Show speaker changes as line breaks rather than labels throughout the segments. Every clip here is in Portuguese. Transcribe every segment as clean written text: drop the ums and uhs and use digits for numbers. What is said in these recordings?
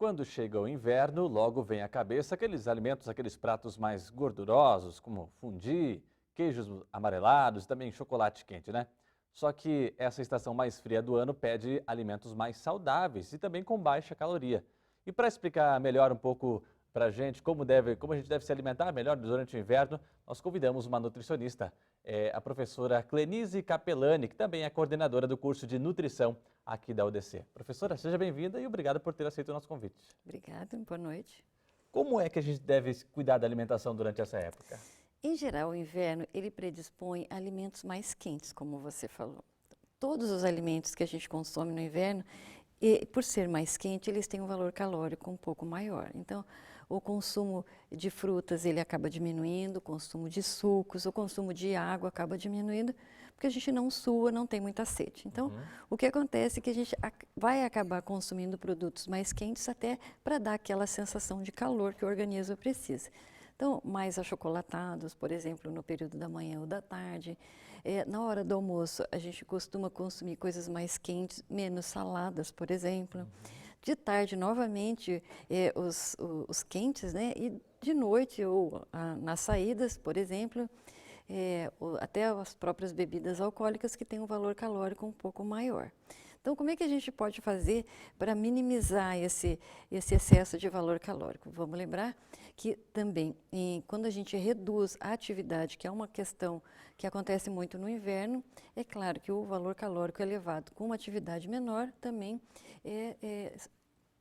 Quando chega o inverno, logo vem à cabeça aqueles alimentos, aqueles pratos mais gordurosos, como fondue, queijos amarelados e também chocolate quente, né? Só que essa estação mais fria do ano pede alimentos mais saudáveis e também com baixa caloria. E para explicar melhor um pouco para a gente como a gente deve se alimentar melhor durante o inverno, nós convidamos uma nutricionista, a professora Clenise Capelani, que também é coordenadora do curso de nutrição aqui da UDC. Professora, seja bem-vinda e obrigado por ter aceito o nosso convite.
Obrigada, boa noite.
Como é que a gente deve cuidar da alimentação durante essa época?
Em geral, o inverno, ele predispõe a alimentos mais quentes, como você falou. Todos os alimentos que a gente consome no inverno, por ser mais quente, eles têm um valor calórico um pouco maior. Então, o consumo de frutas, ele acaba diminuindo, o consumo de sucos, o consumo de água acaba diminuindo, porque a gente não sua, não tem muita sede. Então, o que acontece é que a gente vai acabar consumindo produtos mais quentes até para dar aquela sensação de calor que o organismo precisa. Então, mais achocolatados, por exemplo, no período da manhã ou da tarde. Na hora do almoço, a gente costuma consumir coisas mais quentes, menos saladas, por exemplo. De tarde, novamente, os quentes, né? E de noite ou nas saídas, por exemplo, até as próprias bebidas alcoólicas que têm um valor calórico um pouco maior. Então, como é que a gente pode fazer para minimizar esse excesso de valor calórico? Vamos lembrar que também, quando a gente reduz a atividade, que é uma questão que acontece muito no inverno, é claro que o valor calórico elevado com uma atividade menor também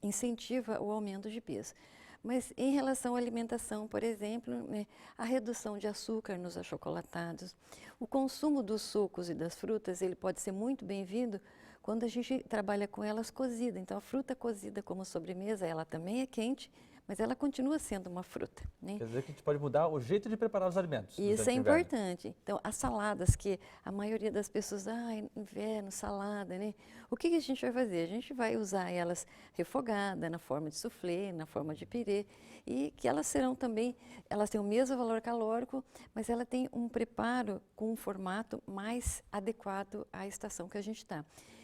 incentiva o aumento de peso. Mas em relação à alimentação, por exemplo, né, a redução de açúcar nos achocolatados, o consumo dos sucos e das frutas, ele pode ser muito bem-vindo quando a gente trabalha com elas cozida. Então, a fruta cozida como sobremesa, ela também é quente, mas ela continua sendo uma fruta, né?
Quer dizer que a gente pode mudar o jeito de preparar os alimentos.
Isso é importante. Então, as saladas que a maioria das pessoas, inverno, salada, né? O que a gente vai fazer? A gente vai usar elas refogadas, na forma de soufflé, na forma de pirê, e que elas serão também, elas têm o mesmo valor calórico, mas ela tem um preparo com um formato mais adequado à estação que a gente está.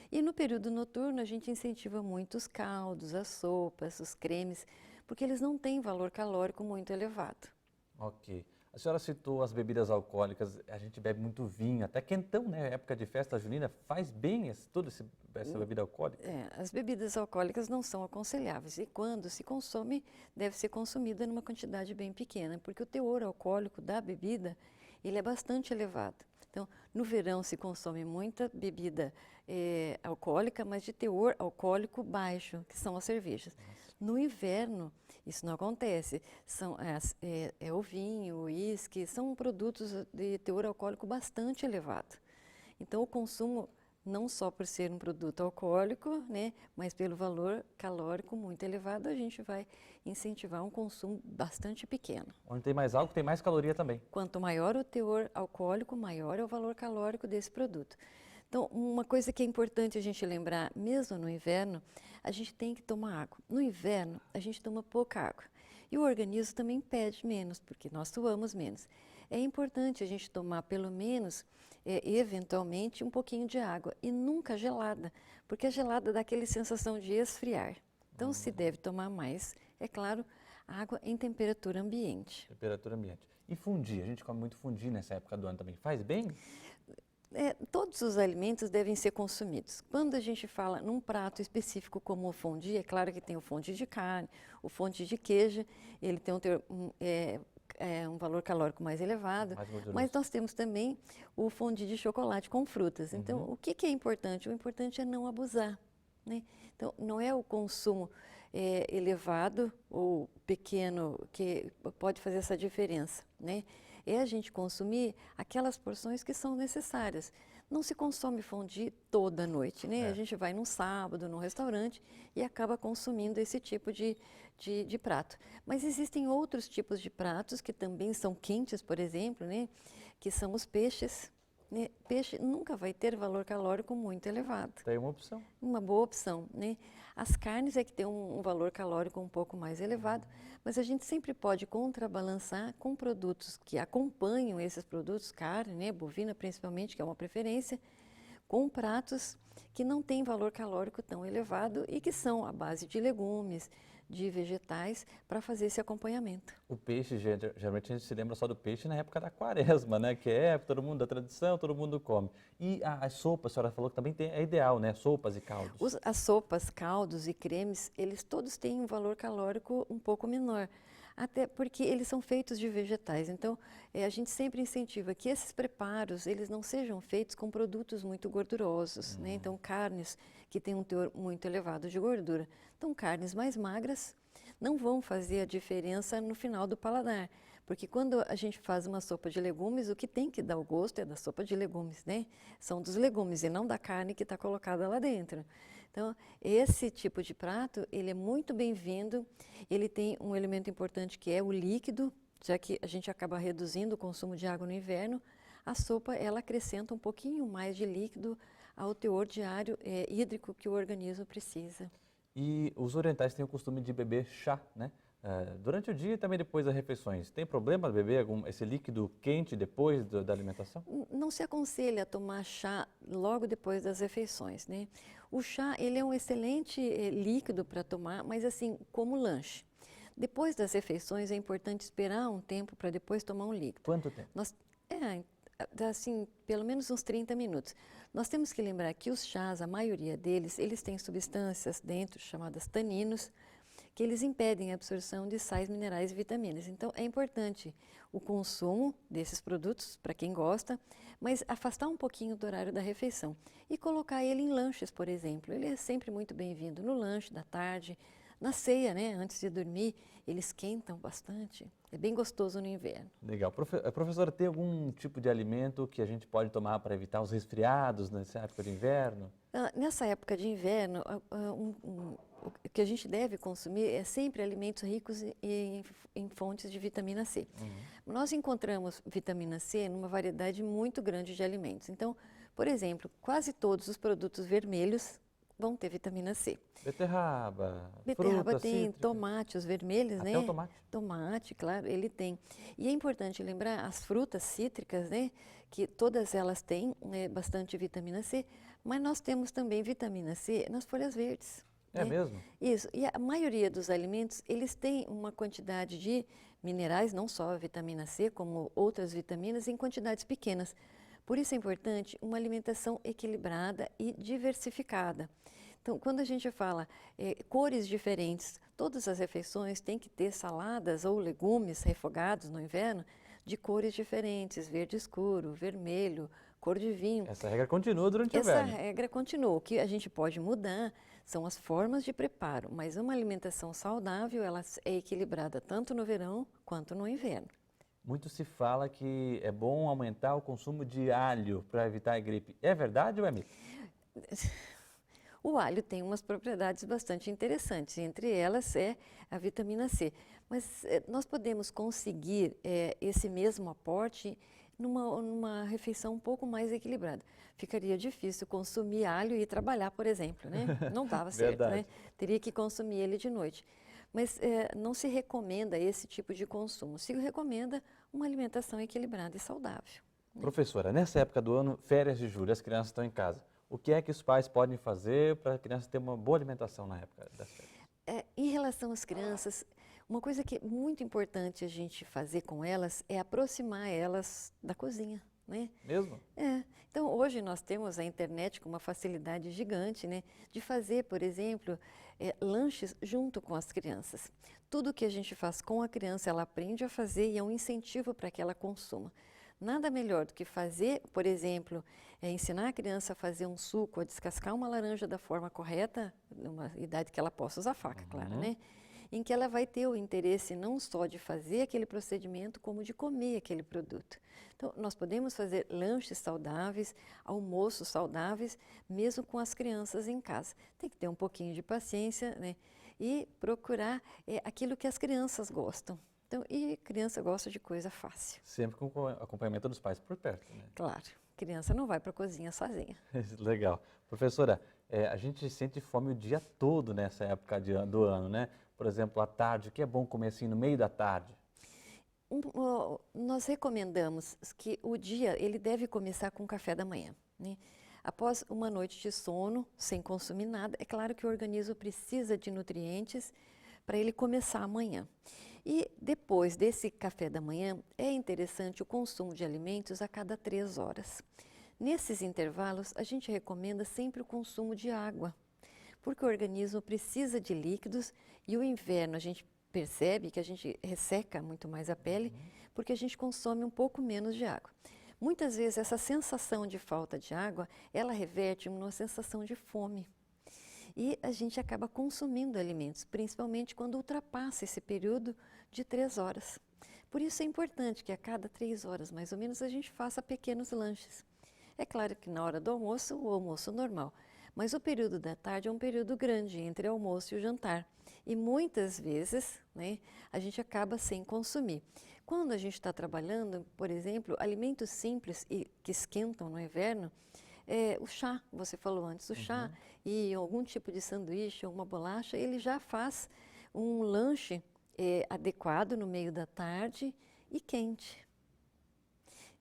E no período noturno, a gente incentiva muito os caldos, as sopas, os cremes, porque eles não têm valor calórico muito elevado.
Ok. A senhora citou as bebidas alcoólicas, a gente bebe muito vinho, até quentão, né? Época de festa junina, faz bem toda essa bebida alcoólica?
As bebidas alcoólicas não são aconselháveis e quando se consome, deve ser consumida numa quantidade bem pequena, porque o teor alcoólico da bebida, ele é bastante elevado. Então, no verão se consome muita bebida alcoólica, mas de teor alcoólico baixo, que são as cervejas. No inverno, isso não acontece. O vinho, o uísque, são produtos de teor alcoólico bastante elevado. Então, o consumo, não só por ser um produto alcoólico, né, mas pelo valor calórico muito elevado, a gente vai incentivar um consumo bastante pequeno.
Onde tem mais álcool, tem mais caloria também.
Quanto maior o teor alcoólico, maior é o valor calórico desse produto. Então, uma coisa que é importante a gente lembrar, mesmo no inverno, a gente tem que tomar água. No inverno, a gente toma pouca água. E o organismo também pede menos, porque nós suamos menos. É importante a gente tomar pelo menos, eventualmente, um pouquinho de água. E nunca gelada, porque a gelada dá aquela sensação de esfriar. Então, se deve tomar mais, é claro, água em temperatura ambiente.
Temperatura ambiente. E fondue, a gente come muito fondue nessa época do ano também. Faz bem?
Todos os alimentos devem ser consumidos. Quando a gente fala num prato específico como o fondue, é claro que tem o fondue de carne, o fondue de queijo, ele tem um valor calórico mais elevado, mas nós temos também o fondue de chocolate com frutas. Então, o que é importante? O importante é não abusar, né? Então, não é o consumo elevado ou pequeno que pode fazer essa diferença, né? É a gente consumir aquelas porções que são necessárias. Não se consome fondue toda noite, né? A gente vai num sábado, num restaurante e acaba consumindo esse tipo de prato. Mas existem outros tipos de pratos que também são quentes, por exemplo, né? Que são os peixes. Né? Peixe nunca vai ter valor calórico muito elevado.
Tem uma opção.
Uma boa opção, né? As carnes é que tem um valor calórico um pouco mais elevado, mas a gente sempre pode contrabalançar com produtos que acompanham esses produtos, carne, né? Bovina principalmente, que é uma preferência, com pratos que não têm valor calórico tão elevado e que são à base de legumes, de vegetais para fazer esse acompanhamento.
O peixe, geralmente a gente se lembra só do peixe na época da quaresma, né? Que é todo mundo da tradição, todo mundo come. E as sopas, a senhora falou que também é ideal, né? Sopas e caldos.
As sopas, caldos e cremes, eles todos têm um valor calórico um pouco menor, até porque eles são feitos de vegetais. Então, a gente sempre incentiva que esses preparos, eles não sejam feitos com produtos muito gordurosos, né? Então, carnes que têm um teor muito elevado de gordura. Então, carnes mais magras não vão fazer a diferença no final do paladar. Porque quando a gente faz uma sopa de legumes, o que tem que dar o gosto é da sopa de legumes, né? São dos legumes e não da carne que está colocada lá dentro. Então, esse tipo de prato, ele é muito bem-vindo. Ele tem um elemento importante que é o líquido, já que a gente acaba reduzindo o consumo de água no inverno. A sopa, ela acrescenta um pouquinho mais de líquido ao teor diário hídrico que o organismo precisa.
E os orientais têm o costume de beber chá, né? Durante o dia e também depois das refeições. Tem problema beber esse líquido quente depois da alimentação?
Não se aconselha a tomar chá logo depois das refeições, né? O chá, ele é um excelente líquido para tomar, mas assim, como lanche. Depois das refeições é importante esperar um tempo para depois tomar um líquido.
Quanto tempo?
Assim, pelo menos uns 30 minutos. Nós temos que lembrar que os chás, a maioria deles, eles têm substâncias dentro chamadas taninos, que eles impedem a absorção de sais, minerais e vitaminas. Então, é importante o consumo desses produtos, para quem gosta, mas afastar um pouquinho do horário da refeição e colocar ele em lanches, por exemplo. Ele é sempre muito bem-vindo no lanche da tarde, na ceia, né? Antes de dormir, eles esquentam bastante. É bem gostoso no inverno.
Legal. Professora, tem algum tipo de alimento que a gente pode tomar para evitar os resfriados nessa época de inverno?
Nessa época de inverno, o que a gente deve consumir é sempre alimentos ricos em fontes de vitamina C. Nós encontramos vitamina C numa variedade muito grande de alimentos. Então, por exemplo, quase todos os produtos vermelhos vão ter vitamina C.
Beterraba,
Beterraba
fruta,
tem,
cítrica.
tomate, os vermelhos,
Até
né?
o tomate.
Tomate, claro, ele tem. E é importante lembrar as frutas cítricas, né? Que todas elas têm bastante vitamina C, mas nós temos também vitamina C nas folhas verdes.
É
né?
mesmo?
Isso. E a maioria dos alimentos, eles têm uma quantidade de minerais, não só a vitamina C, como outras vitaminas, em quantidades pequenas. Por isso é importante uma alimentação equilibrada e diversificada. Então, quando a gente fala cores diferentes, todas as refeições têm que ter saladas ou legumes refogados no inverno de cores diferentes, verde escuro, vermelho, cor de vinho.
Essa regra continua durante o
Essa
inverno.
regra continua. O que a gente pode mudar são as formas de preparo, mas uma alimentação saudável, ela é equilibrada tanto no verão quanto no inverno.
Muito se fala que é bom aumentar o consumo de alho para evitar a gripe. É verdade ou é mito?
O alho tem umas propriedades bastante interessantes, entre elas é a vitamina C. Mas nós podemos conseguir esse mesmo aporte numa refeição um pouco mais equilibrada. Ficaria difícil consumir alho e trabalhar, por exemplo, né? Não dava certo, né? Teria que consumir ele de noite. Mas não se recomenda esse tipo de consumo. Se recomenda uma alimentação equilibrada e saudável.
Professora, nessa época do ano, férias de julho, as crianças estão em casa. O que é que os pais podem fazer para a criança ter uma boa alimentação na época das férias?
Em relação às crianças, uma coisa que é muito importante a gente fazer com elas é aproximar elas da cozinha, né?
Mesmo?
Então, hoje nós temos a internet com uma facilidade gigante, né, de fazer, por exemplo, lanches junto com as crianças. Tudo que a gente faz com a criança, ela aprende a fazer e é um incentivo para que ela consuma. Nada melhor do que fazer, por exemplo, ensinar a criança a fazer um suco, a descascar uma laranja da forma correta, numa idade que ela possa usar faca, claro, né? Em que ela vai ter o interesse não só de fazer aquele procedimento, como de comer aquele produto. Então, nós podemos fazer lanches saudáveis, almoços saudáveis, mesmo com as crianças em casa. Tem que ter um pouquinho de paciência, né? E procurar aquilo que as crianças gostam. Então, e criança gosta de coisa fácil.
Sempre com acompanhamento dos pais por perto, né?
Claro, criança não vai para a cozinha sozinha.
Legal. Professora, a gente sente fome o dia todo nessa época do ano, né? Por exemplo, à tarde, o que é bom comer assim no meio da tarde?
Nós recomendamos que o dia ele deve começar com o café da manhã, né? Após uma noite de sono, sem consumir nada, é claro que o organismo precisa de nutrientes para ele começar amanhã. E depois desse café da manhã, é interessante o consumo de alimentos a cada 3 horas. Nesses intervalos, a gente recomenda sempre o consumo de água, porque o organismo precisa de líquidos e o inverno a gente percebe que a gente resseca muito mais a pele, porque a gente consome um pouco menos de água. Muitas vezes essa sensação de falta de água, ela reverte numa sensação de fome. E a gente acaba consumindo alimentos, principalmente quando ultrapassa esse período de 3 horas. Por isso é importante que a cada 3 horas, mais ou menos, a gente faça pequenos lanches. É claro que na hora do almoço, o almoço normal, mas o período da tarde é um período grande entre o almoço e o jantar. E muitas vezes, né, a gente acaba sem consumir. Quando a gente está trabalhando, por exemplo, alimentos simples e que esquentam no inverno, o chá, você falou antes, o chá e algum tipo de sanduíche ou uma bolacha, ele já faz um lanche adequado no meio da tarde e quente.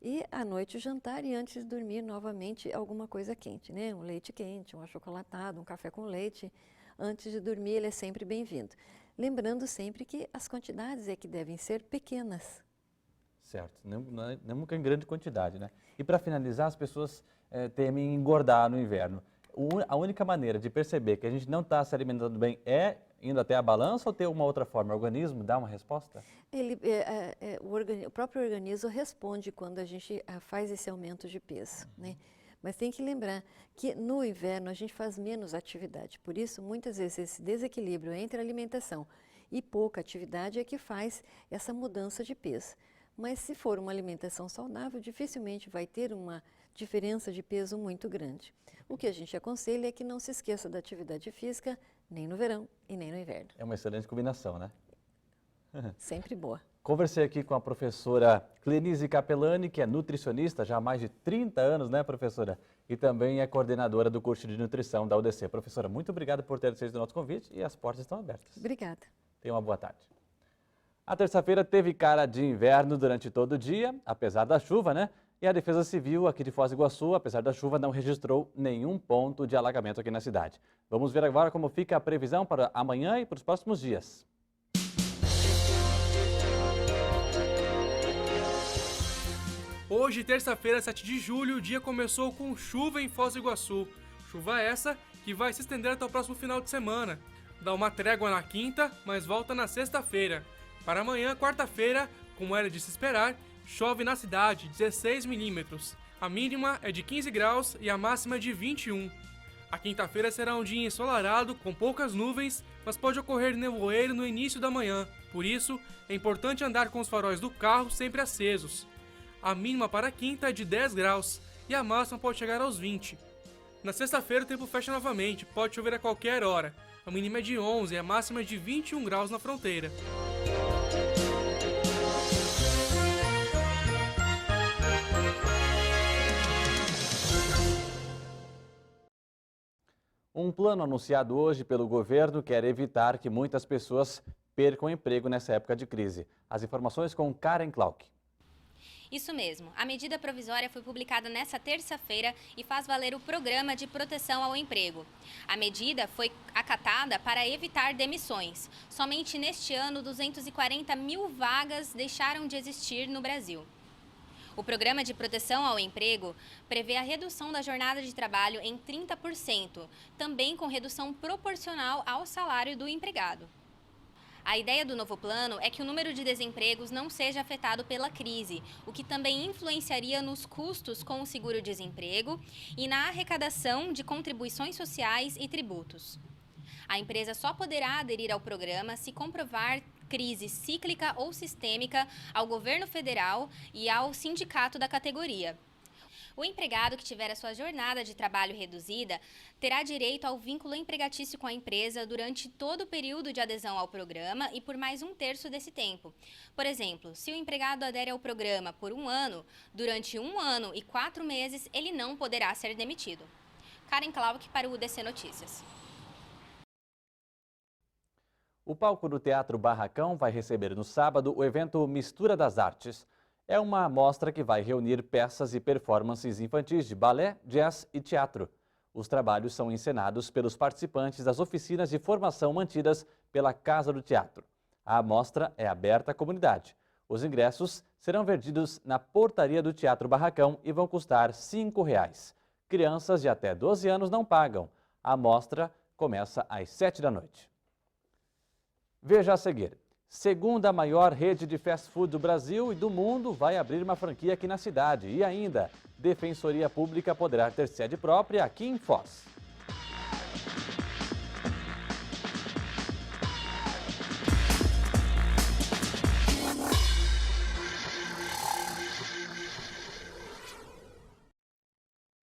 E à noite o jantar e antes de dormir novamente alguma coisa quente, né? Um leite quente, um achocolatado, um café com leite. Antes de dormir ele é sempre bem-vindo. Lembrando sempre que as quantidades é que devem ser pequenas.
Certo, nunca em grande quantidade, né? E para finalizar, as pessoas temem engordar no inverno. A única maneira de perceber que a gente não está se alimentando bem é indo até a balança ou ter uma outra forma? O organismo dá uma resposta?
O próprio organismo responde quando a gente faz esse aumento de peso, né? Mas tem que lembrar que no inverno a gente faz menos atividade. Por isso, muitas vezes, esse desequilíbrio entre alimentação e pouca atividade é que faz essa mudança de peso. Mas se for uma alimentação saudável, dificilmente vai ter uma diferença de peso muito grande. O que a gente aconselha é que não se esqueça da atividade física, nem no verão e nem no inverno.
É uma excelente combinação, né?
Sempre boa.
Conversei aqui com a professora Clenise Capellani, que é nutricionista já há mais de 30 anos, né, professora? E também é coordenadora do curso de nutrição da UDC. Professora, muito obrigado por ter aceito o nosso convite e as portas estão abertas.
Obrigada.
Tenha uma boa tarde. A terça-feira teve cara de inverno durante todo o dia, apesar da chuva, né? E a Defesa Civil aqui de Foz do Iguaçu, apesar da chuva, não registrou nenhum ponto de alagamento aqui na cidade. Vamos ver agora como fica a previsão para amanhã e para os próximos dias.
Hoje, terça-feira, 7 de julho, o dia começou com chuva em Foz do Iguaçu. Chuva essa que vai se estender até o próximo final de semana. Dá uma trégua na quinta, mas volta na sexta-feira. Para amanhã, quarta-feira, como era de se esperar, chove na cidade 16 milímetros. A mínima é de 15 graus e a máxima é de 21. A quinta-feira será um dia ensolarado, com poucas nuvens, mas pode ocorrer nevoeiro no início da manhã. Por isso, é importante andar com os faróis do carro sempre acesos. A mínima para a quinta é de 10 graus e a máxima pode chegar aos 20. Na sexta-feira o tempo fecha novamente, pode chover a qualquer hora. A mínima é de 11 e a máxima é de 21 graus na fronteira.
Um plano anunciado hoje pelo governo quer evitar que muitas pessoas percam emprego nessa época de crise. As informações com Karen Clark.
Isso mesmo, a medida provisória foi publicada nesta terça-feira e faz valer o Programa de Proteção ao Emprego. A medida foi acatada para evitar demissões. Somente neste ano, 240 mil vagas deixaram de existir no Brasil. O Programa de Proteção ao Emprego prevê a redução da jornada de trabalho em 30%, também com redução proporcional ao salário do empregado. A ideia do novo plano é que o número de desempregos não seja afetado pela crise, o que também influenciaria nos custos com o seguro-desemprego e na arrecadação de contribuições sociais e tributos. A empresa só poderá aderir ao programa se comprovar crise cíclica ou sistêmica ao governo federal e ao sindicato da categoria. O empregado que tiver a sua jornada de trabalho reduzida terá direito ao vínculo empregatício com a empresa durante todo o período de adesão ao programa e por mais 1/3 desse tempo. Por exemplo, se o empregado adere ao programa por 1 ano, durante 1 ano e 4 meses, ele não poderá ser demitido. Karen Clark para o UDC Notícias.
O palco do Teatro Barracão vai receber no sábado o evento Mistura das Artes. É uma mostra que vai reunir peças e performances infantis de balé, jazz e teatro. Os trabalhos são encenados pelos participantes das oficinas de formação mantidas pela Casa do Teatro. A amostra é aberta à comunidade. Os ingressos serão vendidos na portaria do Teatro Barracão e vão custar R$ 5,00. Crianças de até 12 anos não pagam. A amostra começa às 19h. Veja a seguir. Segunda maior rede de fast food do Brasil e do mundo vai abrir uma franquia aqui na cidade. E ainda, Defensoria Pública poderá ter sede própria aqui em Foz.